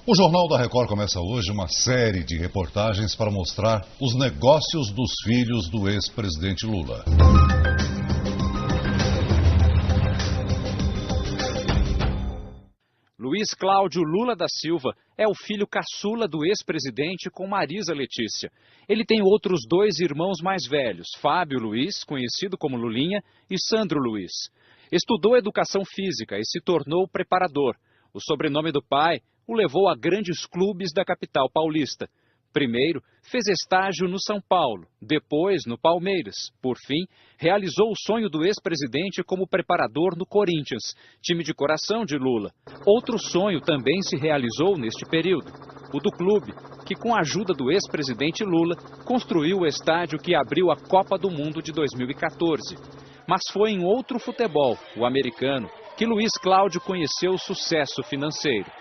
O Jornal da Record começa hoje uma série de reportagens para mostrar os negócios dos filhos do ex-presidente Lula. Luiz Cláudio Lula da Silva é o filho caçula do ex-presidente com Marisa Letícia. Ele tem outros dois irmãos mais velhos, Fábio Luiz, conhecido como Lulinha, e Sandro Luiz. Estudou educação física e se tornou preparador. O sobrenome do pai o levou a grandes clubes da capital paulista. Primeiro, fez estágio no São Paulo, depois no Palmeiras. Por fim, realizou o sonho do ex-presidente como preparador no Corinthians, time de coração de Lula. Outro sonho também se realizou neste período, o do clube, que com a ajuda do ex-presidente Lula, construiu o estádio que abriu a Copa do Mundo de 2014. Mas foi em outro futebol, o americano, que Luiz Cláudio conheceu o sucesso financeiro.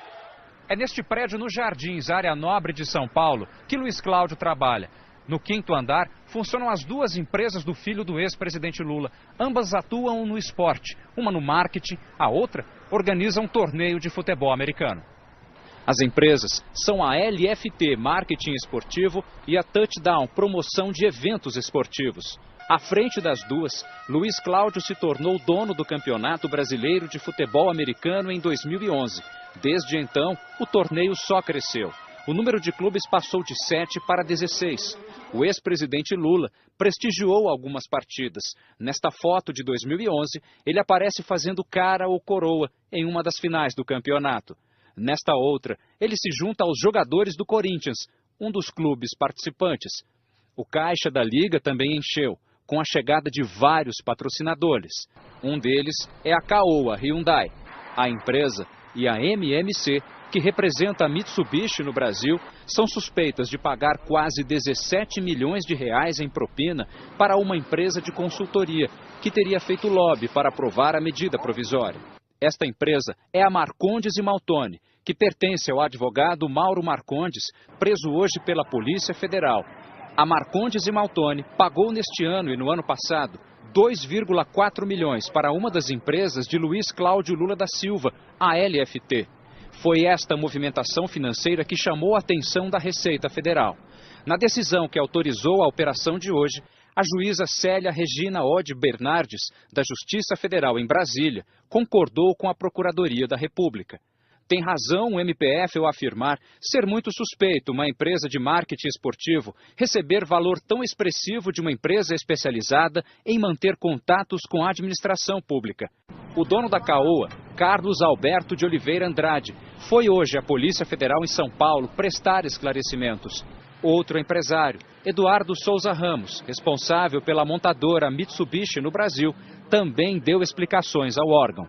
É neste prédio nos Jardins, área nobre de São Paulo, que Luiz Cláudio trabalha. No 5º andar, funcionam as duas empresas do filho do ex-presidente Lula. Ambas atuam no esporte, uma no marketing, a outra organiza um torneio de futebol americano. As empresas são a LFT, Marketing Esportivo, e a Touchdown, promoção de eventos esportivos. À frente das duas, Luiz Cláudio se tornou dono do Campeonato Brasileiro de Futebol Americano em 2011. Desde então, o torneio só cresceu. O número de clubes passou de 7 para 16. O ex-presidente Lula prestigiou algumas partidas. Nesta foto de 2011, ele aparece fazendo cara ou coroa em uma das finais do campeonato. Nesta outra, ele se junta aos jogadores do Corinthians, um dos clubes participantes. O caixa da liga também encheu, com a chegada de vários patrocinadores. Um deles é a Caoa Hyundai. A empresa e a MMC, que representa a Mitsubishi no Brasil, são suspeitas de pagar quase 17 milhões de reais em propina para uma empresa de consultoria, que teria feito lobby para aprovar a medida provisória. Esta empresa é a Marcondes e Maltoni, que pertence ao advogado Mauro Marcondes, preso hoje pela Polícia Federal. A Marcondes e Maltoni pagou neste ano e no ano passado 2,4 milhões para uma das empresas de Luiz Cláudio Lula da Silva, a LFT. Foi esta movimentação financeira que chamou a atenção da Receita Federal. Na decisão que autorizou a operação de hoje, a juíza Célia Regina Ode Bernardes, da Justiça Federal em Brasília, concordou com a Procuradoria da República. Tem razão o MPF ao afirmar ser muito suspeito uma empresa de marketing esportivo receber valor tão expressivo de uma empresa especializada em manter contatos com a administração pública. O dono da Caoa, Carlos Alberto de Oliveira Andrade, foi hoje à Polícia Federal em São Paulo prestar esclarecimentos. Outro empresário, Eduardo Souza Ramos, responsável pela montadora Mitsubishi no Brasil, também deu explicações ao órgão.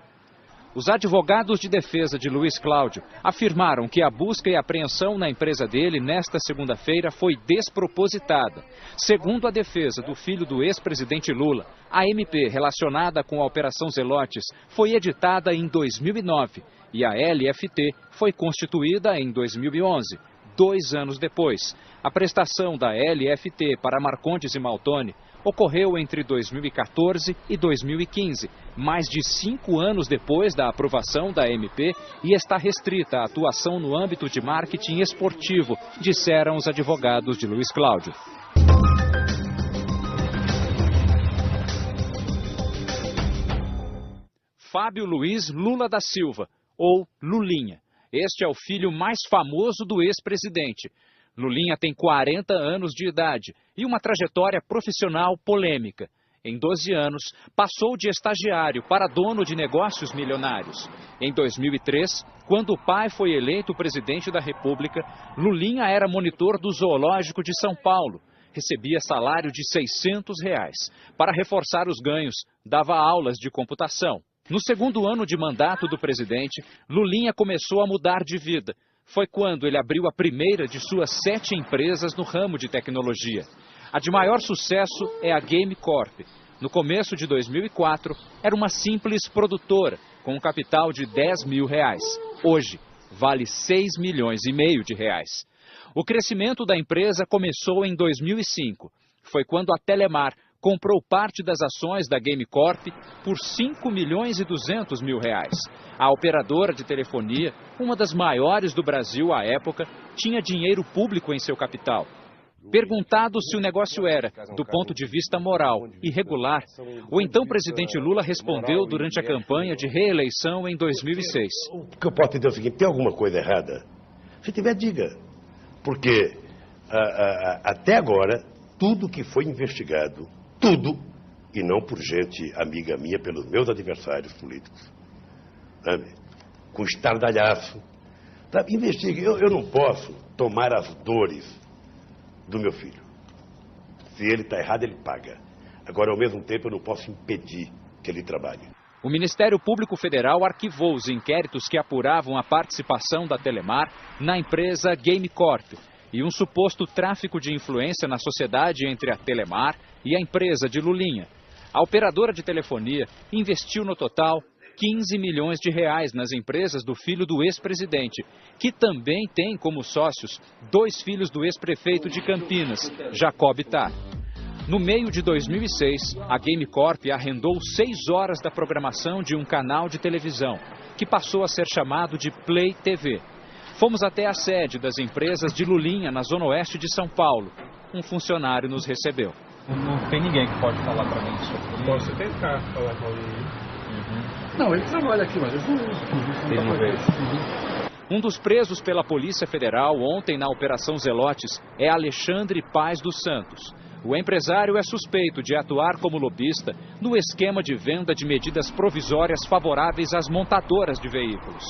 Os advogados de defesa de Luiz Cláudio afirmaram que a busca e apreensão na empresa dele nesta segunda-feira foi despropositada. Segundo a defesa do filho do ex-presidente Lula, a MP relacionada com a Operação Zelotes foi editada em 2009 e a LFT foi constituída em 2011, 2 anos depois. A prestação da LFT para Marcondes e Maltoni ocorreu entre 2014 e 2015, mais de 5 anos depois da aprovação da MP, e está restrita à atuação no âmbito de marketing esportivo, disseram os advogados de Luiz Cláudio. Fábio Luiz Lula da Silva, ou Lulinha. Este é o filho mais famoso do ex-presidente. Lulinha tem 40 anos de idade e uma trajetória profissional polêmica. Em 12 anos, passou de estagiário para dono de negócios milionários. Em 2003, quando o pai foi eleito presidente da República, Lulinha era monitor do Zoológico de São Paulo. Recebia salário de R$600. Para reforçar os ganhos, dava aulas de computação. No 2º ano de mandato do presidente, Lulinha começou a mudar de vida. Foi quando ele abriu a primeira de suas 7 empresas no ramo de tecnologia. A de maior sucesso é a Game Corp. No começo de 2004, era uma simples produtora, com um capital de R$10 mil. Hoje, vale R$6,5 milhões. O crescimento da empresa começou em 2005. Foi quando a Telemar comprou parte das ações da Game Corp por 5 milhões e 200 mil reais. A operadora de telefonia, uma das maiores do Brasil à época, tinha dinheiro público em seu capital. Perguntado se o negócio era, do ponto de vista moral, irregular, o então presidente Lula respondeu durante a campanha de reeleição em 2006. O que eu posso dizer é o seguinte: tem alguma coisa errada? Se tiver, diga. Porque até agora, tudo que foi investigado, tudo, e não por gente amiga minha, pelos meus adversários políticos, sabe? Com estardalhaço, sabe? Investigue. Eu não posso tomar as dores do meu filho. Se ele está errado, ele paga. Agora, ao mesmo tempo, eu não posso impedir que ele trabalhe. O Ministério Público Federal arquivou os inquéritos que apuravam a participação da Telemar na empresa Game Corp e um suposto tráfico de influência na sociedade entre a Telemar e a empresa de Lulinha. A operadora de telefonia investiu no total 15 milhões de reais nas empresas do filho do ex-presidente, que também tem como sócios 2 filhos do ex-prefeito de Campinas, Jacob Bittar. No meio de 2006, a Game Corp arrendou 6 horas da programação de um canal de televisão, que passou a ser chamado de Play TV. Fomos até a sede das empresas de Lulinha, na zona oeste de São Paulo. Um funcionário nos recebeu. Não tem ninguém que pode falar para mim sobre isso. Posso tentar falar com ele. Não, ele trabalha aqui, mas ele não veio. Um dos presos pela Polícia Federal ontem na Operação Zelotes é Alexandre Paz dos Santos. O empresário é suspeito de atuar como lobista no esquema de venda de medidas provisórias favoráveis às montadoras de veículos.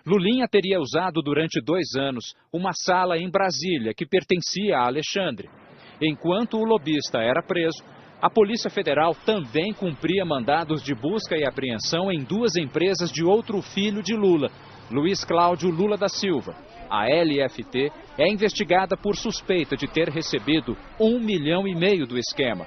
Lulinha teria usado durante 2 anos uma sala em Brasília que pertencia a Alexandre. Enquanto o lobista era preso, a Polícia Federal também cumpria mandados de busca e apreensão em 2 empresas de outro filho de Lula, Luiz Cláudio Lula da Silva. A LFT é investigada por suspeita de ter recebido 1,5 milhão do esquema.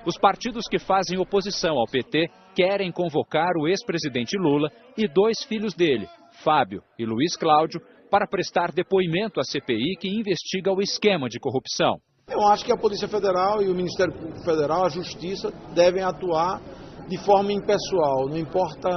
Os partidos que fazem oposição ao PT querem convocar o ex-presidente Lula e 2 filhos dele, Fábio e Luiz Cláudio, para prestar depoimento à CPI que investiga o esquema de corrupção. Eu acho que a Polícia Federal e o Ministério Público Federal, a Justiça, devem atuar de forma impessoal, não importa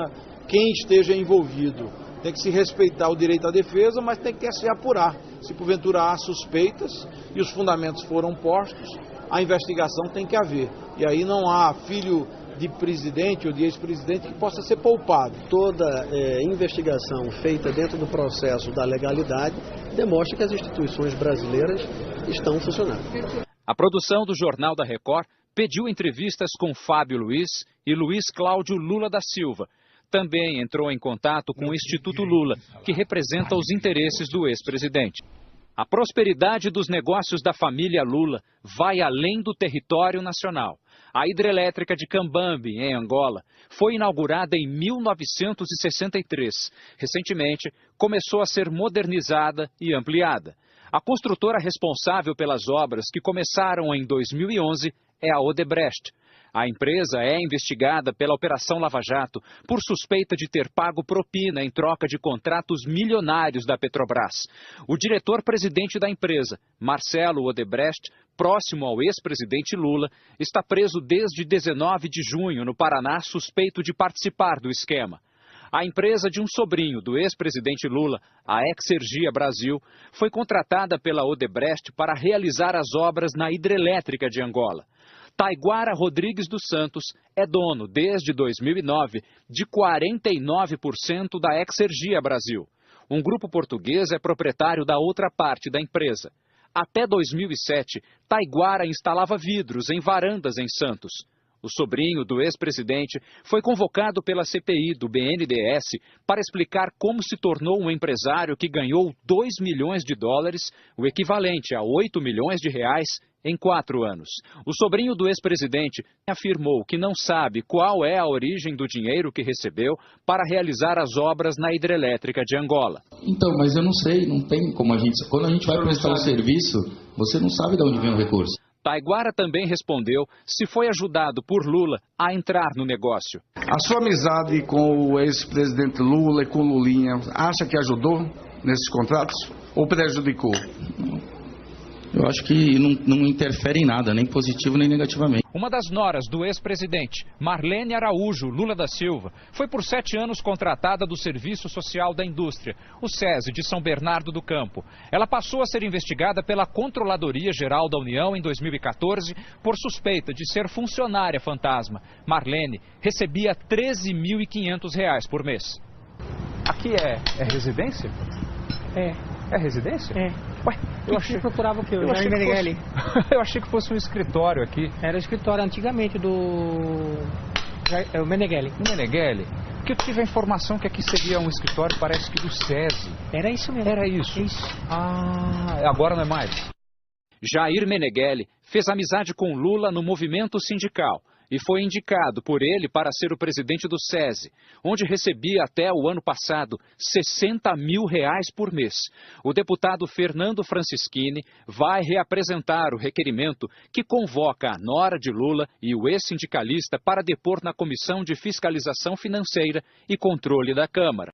quem esteja envolvido. Tem que se respeitar o direito à defesa, mas tem que se apurar. Se porventura há suspeitas e os fundamentos foram postos, a investigação tem que haver. E aí não há filho de presidente ou de ex-presidente que possa ser poupado. Toda investigação feita dentro do processo da legalidade demonstra que as instituições brasileiras estão funcionando. A produção do Jornal da Record pediu entrevistas com Fábio Luiz e Luiz Cláudio Lula da Silva. Também entrou em contato com o Instituto Lula, que representa os interesses do ex-presidente. A prosperidade dos negócios da família Lula vai além do território nacional. A hidrelétrica de Cambambi, em Angola, foi inaugurada em 1963. Recentemente, começou a ser modernizada e ampliada. A construtora responsável pelas obras, que começaram em 2011, é a Odebrecht. A empresa é investigada pela Operação Lava Jato por suspeita de ter pago propina em troca de contratos milionários da Petrobras. O diretor-presidente da empresa, Marcelo Odebrecht, próximo ao ex-presidente Lula, está preso desde 19 de junho no Paraná, suspeito de participar do esquema. A empresa de um sobrinho do ex-presidente Lula, a Exergia Brasil, foi contratada pela Odebrecht para realizar as obras na hidrelétrica de Angola. Taiguara Rodrigues dos Santos é dono, desde 2009, de 49% da Exergia Brasil. Um grupo português é proprietário da outra parte da empresa. Até 2007, Taiguara instalava vidros em varandas em Santos. O sobrinho do ex-presidente foi convocado pela CPI do BNDES para explicar como se tornou um empresário que ganhou 2 milhões de dólares, o equivalente a 8 milhões de reais, em 4 anos. O sobrinho do ex-presidente afirmou que não sabe qual é a origem do dinheiro que recebeu para realizar as obras na hidrelétrica de Angola. Então, mas eu não sei, não tem como a gente... Quando a gente vai prestar um serviço, você não sabe de onde vem o recurso. Taiguara também respondeu se foi ajudado por Lula a entrar no negócio. A sua amizade com o ex-presidente Lula e com Lulinha, acha que ajudou nesses contratos ou prejudicou? Eu acho que não interfere em nada, nem positivo nem negativamente. Uma das noras do ex-presidente, Marlene Araújo Lula da Silva, foi por 7 anos contratada do Serviço Social da Indústria, o SESI, de São Bernardo do Campo. Ela passou a ser investigada pela Controladoria Geral da União em 2014 por suspeita de ser funcionária fantasma. Marlene recebia R$ 13.500 por mês. Aqui é residência? É residência? É. Ué, eu achei que procurava o quê? Eu achei que fosse um escritório aqui. Era escritório antigamente do o Meneghelli. O Meneghelli? Porque eu tive a informação que aqui seria um escritório, parece que do SESI. Era isso mesmo. Era isso. Ah, agora não é mais. Jair Meneghelli fez amizade com Lula no movimento sindical e foi indicado por ele para ser o presidente do SESI, onde recebia até o ano passado R$ 60 mil por mês. O deputado Fernando Francischini vai reapresentar o requerimento que convoca a nora de Lula e o ex-sindicalista para depor na Comissão de Fiscalização Financeira e Controle da Câmara.